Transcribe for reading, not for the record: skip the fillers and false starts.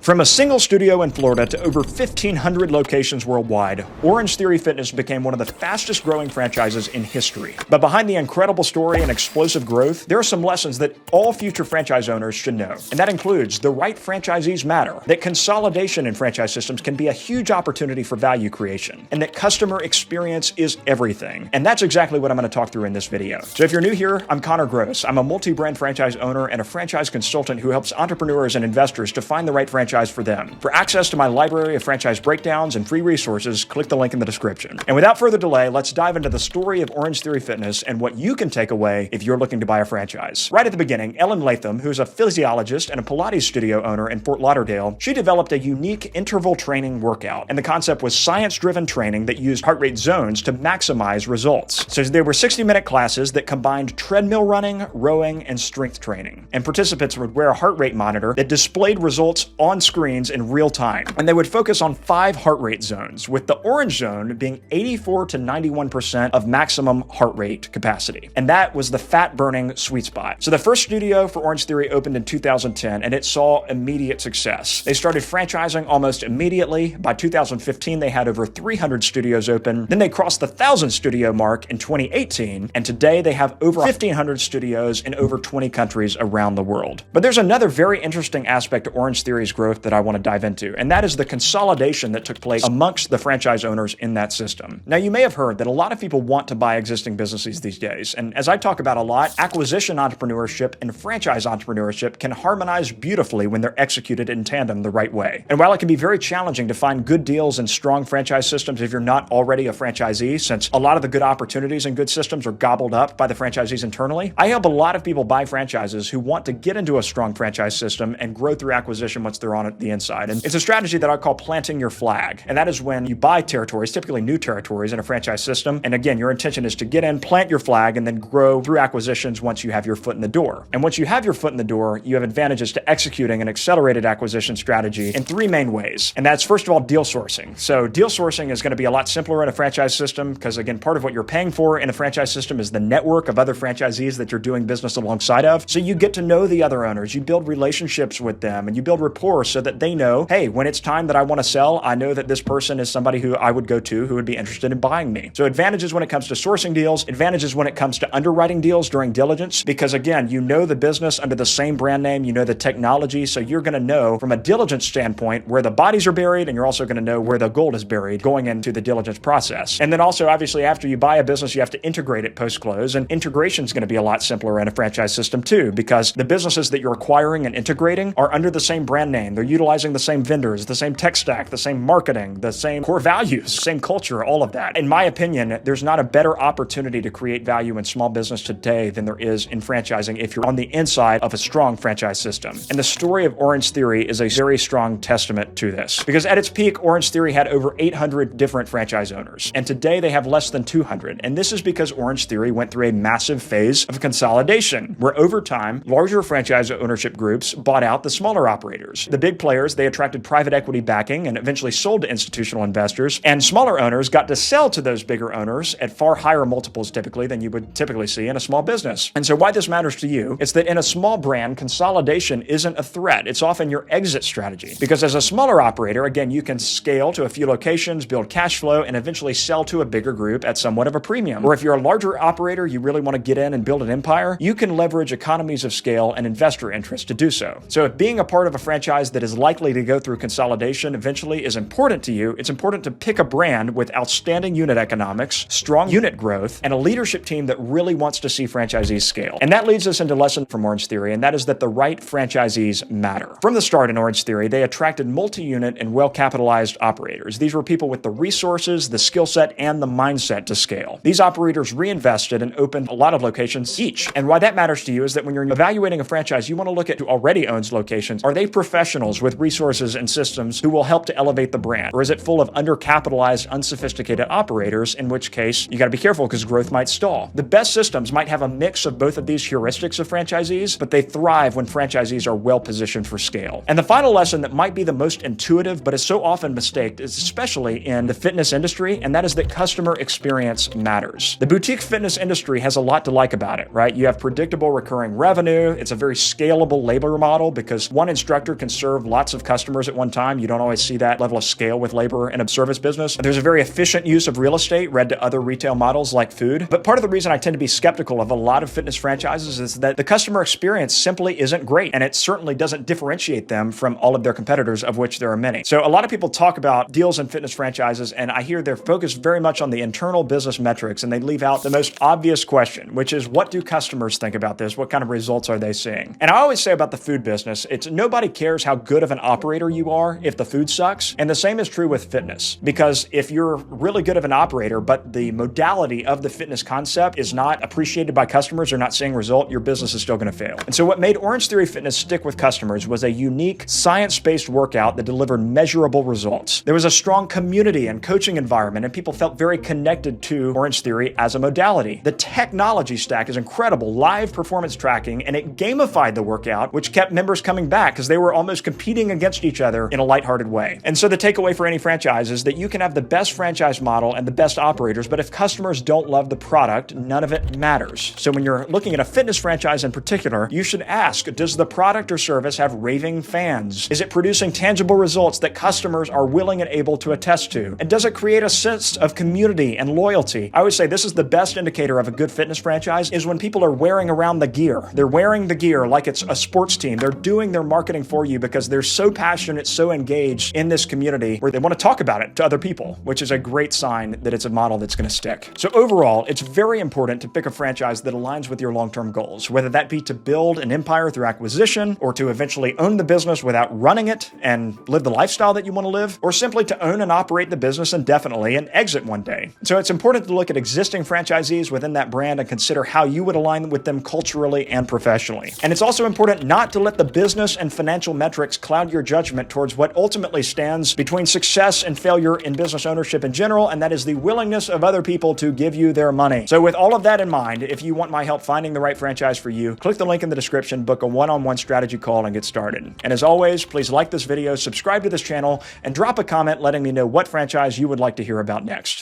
From a single studio in Florida to over 1,500 locations worldwide, Orange Theory Fitness became one of the fastest growing franchises in history. But behind the incredible story and explosive growth, there are some lessons that all future franchise owners should know. And that includes the right franchisees matter, that consolidation in franchise systems can be a huge opportunity for value creation, and that customer experience is everything. And that's exactly what I'm going to talk through in this video. So if you're new here, I'm Connor Gross. I'm a multi-brand franchise owner and a franchise consultant who helps entrepreneurs and investors to find the right franchise for them. For access to my library of franchise breakdowns and free resources, click the link in the description. And without further delay, let's dive into the story of Orange Theory Fitness and what you can take away if you're looking to buy a franchise. Right at the beginning, Ellen Latham, who's a physiologist and a Pilates studio owner in Fort Lauderdale, she developed a unique interval training workout. And the concept was science-driven training that used heart rate zones to maximize results. So there were 60-minute classes that combined treadmill running, rowing, and strength training. And participants would wear a heart rate monitor that displayed results on screens in real time. And they would focus on 5 heart rate zones, with the orange zone being 84 to 91% of maximum heart rate capacity. And that was the fat burning sweet spot. So the first studio for Orange Theory opened in 2010, and it saw immediate success. They started franchising almost immediately. By 2015, they had over 300 studios open. Then they crossed the 1,000 studio mark in 2018, and today they have over 1,500 studios in over 20 countries around the world. But there's another very interesting aspect to Orange Theory's growth that I want to dive into, and that is the consolidation that took place amongst the franchise owners in that system. Now, you may have heard that a lot of people want to buy existing businesses these days, and as I talk about a lot, acquisition entrepreneurship and franchise entrepreneurship can harmonize beautifully when they're executed in tandem the right way. And while it can be very challenging to find good deals and strong franchise systems if you're not already a franchisee, since a lot of the good opportunities and good systems are gobbled up by the franchisees internally, I help a lot of people buy franchises who want to get into a strong franchise system and grow through acquisition once they're on the inside. And it's a strategy that I call planting your flag. And that is when you buy territories, typically new territories in a franchise system. And again, your intention is to get in, plant your flag, and then grow through acquisitions once you have your foot in the door. And once you have your foot in the door, you have advantages to executing an accelerated acquisition strategy in 3 main ways. And that's, first of all, deal sourcing. So deal sourcing is going to be a lot simpler in a franchise system because, again, part of what you're paying for in a franchise system is the network of other franchisees that you're doing business alongside of. So you get to know the other owners, you build relationships with them, and you build rapport so that they know, hey, when it's time that I want to sell, I know that this person is somebody who I would go to who would be interested in buying me. So advantages when it comes to sourcing deals, advantages when it comes to underwriting deals during diligence, because again, you know the business under the same brand name, you know the technology, so you're going to know from a diligence standpoint where the bodies are buried, and you're also going to know where the gold is buried going into the diligence process. And then also, obviously, after you buy a business, you have to integrate it post-close, and integration is going to be a lot simpler in a franchise system too, because the businesses that you're acquiring and integrating are under the same brand name. They're utilizing the same vendors, the same tech stack, the same marketing, the same core values, same culture, all of that. In my opinion, there's not a better opportunity to create value in small business today than there is in franchising if you're on the inside of a strong franchise system. And the story of Orange Theory is a very strong testament to this. Because at its peak, Orange Theory had over 800 different franchise owners. And today they have less than 200. And this is because Orange Theory went through a massive phase of consolidation, where over time, larger franchise ownership groups bought out the smaller operators. The big players, they attracted private equity backing and eventually sold to institutional investors, and smaller owners got to sell to those bigger owners at far higher multiples typically than you would typically see in a small business. And so why this matters to you is that in a small brand, consolidation isn't a threat. It's often your exit strategy. Because as a smaller operator, again, you can scale to a few locations, build cash flow, and eventually sell to a bigger group at somewhat of a premium. Or if you're a larger operator, you really want to get in and build an empire, you can leverage economies of scale and investor interest to do so. So if being a part of a franchise that is likely to go through consolidation eventually is important to you, it's important to pick a brand with outstanding unit economics, strong unit growth, and a leadership team that really wants to see franchisees scale. And that leads us into a lesson from Orange Theory, and that is that the right franchisees matter. From the start in Orange Theory, they attracted multi-unit and well-capitalized operators. These were people with the resources, the skill set, and the mindset to scale. These operators reinvested and opened a lot of locations each. And why that matters to you is that when you're evaluating a franchise, you want to look at who already owns locations. Are they professionals with resources and systems who will help to elevate the brand? Or is it full of undercapitalized, unsophisticated operators, in which case you got to be careful because growth might stall. The best systems might have a mix of both of these heuristics of franchisees, but they thrive when franchisees are well positioned for scale. And the final lesson that might be the most intuitive, but is so often mistaked, is especially in the fitness industry, and that is that customer experience matters. The boutique fitness industry has a lot to like about it, right? You have predictable recurring revenue. It's a very scalable labor model because one instructor can serve serve lots of customers at one time. You don't always see that level of scale with labor in a service business. There's a very efficient use of real estate, read to other retail models like food. But part of the reason I tend to be skeptical of a lot of fitness franchises is that the customer experience simply isn't great, and it certainly doesn't differentiate them from all of their competitors, of which there are many. So a lot of people talk about deals in fitness franchises, and I hear they're focused very much on the internal business metrics, and they leave out the most obvious question, which is, what do customers think about this? What kind of results are they seeing? And I always say about the food business, it's nobody cares how good of an operator you are if the food sucks. And the same is true with fitness, because if you're really good of an operator, but the modality of the fitness concept is not appreciated by customers or not seeing result, your business is still going to fail. And so what made Orange Theory Fitness stick with customers was a unique science-based workout that delivered measurable results. There was a strong community and coaching environment, and people felt very connected to Orange Theory as a modality. The technology stack is incredible, live performance tracking, and it gamified the workout, which kept members coming back because they were almost competing against each other in a lighthearted way. And so the takeaway for any franchise is that you can have the best franchise model and the best operators, but if customers don't love the product, none of it matters. So when you're looking at a fitness franchise in particular, you should ask, does the product or service have raving fans? Is it producing tangible results that customers are willing and able to attest to? And does it create a sense of community and loyalty? I always say this is the best indicator of a good fitness franchise is when people are wearing around the gear. They're wearing the gear like it's a sports team. They're doing their marketing for you because they're so passionate, so engaged in this community where they want to talk about it to other people, which is a great sign that it's a model that's going to stick. So overall, it's very important to pick a franchise that aligns with your long-term goals, whether that be to build an empire through acquisition or to eventually own the business without running it and live the lifestyle that you want to live, or simply to own and operate the business indefinitely and exit one day. So it's important to look at existing franchisees within that brand and consider how you would align with them culturally and professionally. And it's also important not to let the business and financial metrics cloud your judgment towards what ultimately stands between success and failure in business ownership in general, and that is the willingness of other people to give you their money. So with all of that in mind, if you want my help finding the right franchise for you, click the link in the description, book a one-on-one strategy call, and get started. And as always, please like this video, subscribe to this channel, and drop a comment letting me know what franchise you would like to hear about next.